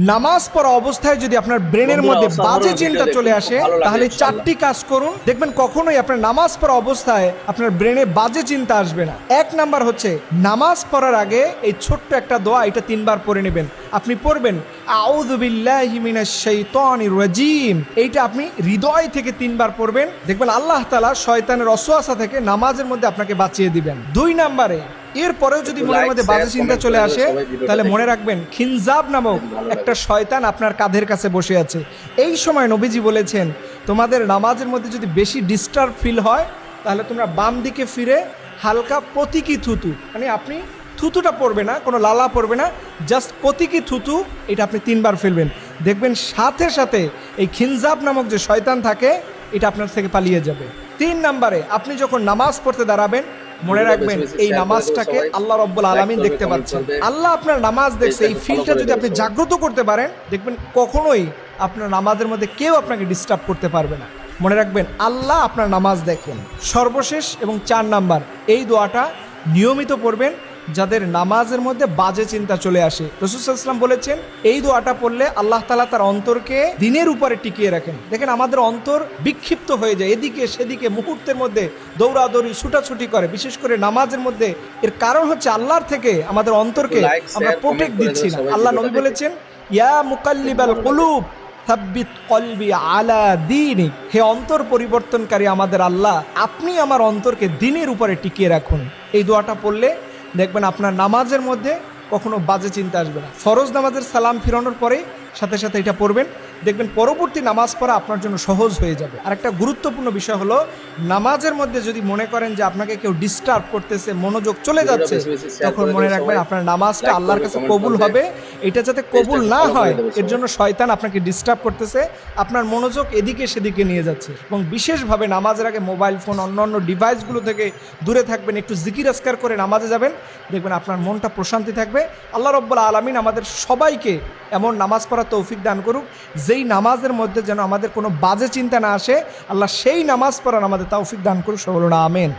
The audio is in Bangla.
নামাজ পড়া অবস্থায় যদি আপনার ব্রেনের মধ্যে বাজে চিন্তা চলে আসে, তাহলে চারটি কাজ করুন, দেখবেন কখনোই আপনার নামাজ পড়া অবস্থায় আপনার ব্রেনে বাজে চিন্তা আসবে না। এক নাম্বার হচ্ছে, নামাজ পড়ার আগে এই ছোট্ট একটা দোয়া, এটা 3 বার পড়ে নেবেন। আপনি পড়বেন আউযু বিল্লাহি মিনাশ শাইতানির রাজিম, এইটা আপনি হৃদয় থেকে 3 বার পড়বেন। দেখবেন আল্লাহ তাআলা শয়তানের ওয়াসওয়াসা থেকে নামাজের মধ্যে আপনাকে বাঁচিয়ে দিবেন। 2 নাম্বারে, এরপরেও যদি মনের মধ্যে বাজে চিন্তা চলে আসে, তাহলে মনে রাখবেন খিনজাব নামক একটা শয়তান আপনার কাঁধের কাছে বসে আছে। এই সময় নবীজি বলেছেন, তোমাদের নামাজের মধ্যে যদি বেশি ডিস্টার্ব ফিল হয়, তাহলে তোমরা বাম দিকে ফিরে হালকা প্রতীকী থুতু, মানে আপনি থুতুটা পড়বে না, কোনো লালা পড়বে না, জাস্ট প্রতীকী থুতু, এটা আপনি 3 বার ফেলবেন। দেখবেন সাথে সাথে এই খিনজাব নামক যে শয়তান থাকে, এটা আপনার থেকে পালিয়ে যাবে। 3 নাম্বারে, আপনি যখন নামাজ পড়তে দাঁড়াবেন, মনে রাখবেন এই নামাজটাকে আল্লাহ রাব্বুল আলামিন দেখতে পাচ্ছেন। আল্লাহ আপনার নামাজ দেখছে, এই ফিলটা যদি আপনি জাগ্রত করতে পারেন, দেখবেন কখনোই আপনার নামাজের মধ্যে কেউ আপনাকে ডিস্টার্ব করতে পারবে না। মনে রাখবেন আল্লাহ আপনার নামাজ দেখেন। সর্বশেষ এবং 4 নাম্বার, এই দোয়াটা নিয়মিত পড়বেন যাদের নামাজের মধ্যে বাজে চিন্তা চলে আসে। রাসূল সাল্লাল্লাহু আলাইহি ওয়াসাল্লাম বলেছেন, এই দোয়াটা পড়লে আল্লাহ তাআলা তার অন্তরকে দ্বীনের উপরে টিকিয়ে রাখেন। দেখেন আমাদের অন্তর বিক্ষিপ্ত হয়ে যায়, এদিকে সেদিকে মুহূর্তের মধ্যে দৌড়াদৌড়ি ছুটাছুটি করে, বিশেষ করে নামাজের মধ্যে। এর কারণ হচ্ছে আল্লাহর থেকে আমাদের অন্তরকে আমরা প্রোটেক্ট দিচ্ছি না। আল্লাহ নবী বলেছেন, ইয়া মুকাল্লিবাল কুলুব সাব্বিত কলবি আলা দীনিক, হে অন্তর পরিবর্তনকারী আমাদের আল্লাহ, আপনি আমার অন্তরকে দ্বীনের উপরে টিকিয়ে রাখুন। এই দোয়াটা পড়লে দেখবেন আপনার নামাজের মধ্যে কখনো বাজে চিন্তা আসবে না। ফরজ নামাজের সালাম ফিরানোর পরেই সাথে সাথে এটা পড়বেন, দেখবেন পরবর্তী নামাজ পড়া আপনার জন্য সহজ হয়ে যাবে। আর একটা গুরুত্বপূর্ণ বিষয় হলো, নামাজের মধ্যে যদি মনে করেন যে আপনাকে কেউ ডিস্টার্ব করতেছে, মনোযোগ চলে যাচ্ছে, তখন মনে রাখবেন আপনার নামাজটা আল্লাহর কাছে কবুল হবে। এটা যাতে কবুল না হয়, এর জন্য শয়তান আপনাকে ডিস্টার্ব করতেছে, আপনার মনোযোগ এদিকে সেদিকে নিয়ে যাচ্ছে। এবং বিশেষভাবে নামাজের আগে মোবাইল ফোন, অন্যান্য ডিভাইসগুলো থেকে দূরে থাকবেন, একটু জিকির আজকার করে নামাজে যাবেন, দেখবেন আপনার মনটা প্রশান্তি থাকবে। আল্লাহ রাব্বুল আলামিন আমাদের সবাইকে এমন নামাজ পড়ার তৌফিক দান করুক, যেই নামাজের মধ্যে যেন আমাদের কোনো বাজে চিন্তা না আসে। আল্লাহ সেই নামাজ পড়ার আমাদের তৌফিক দান করুক, সকলে আমিন।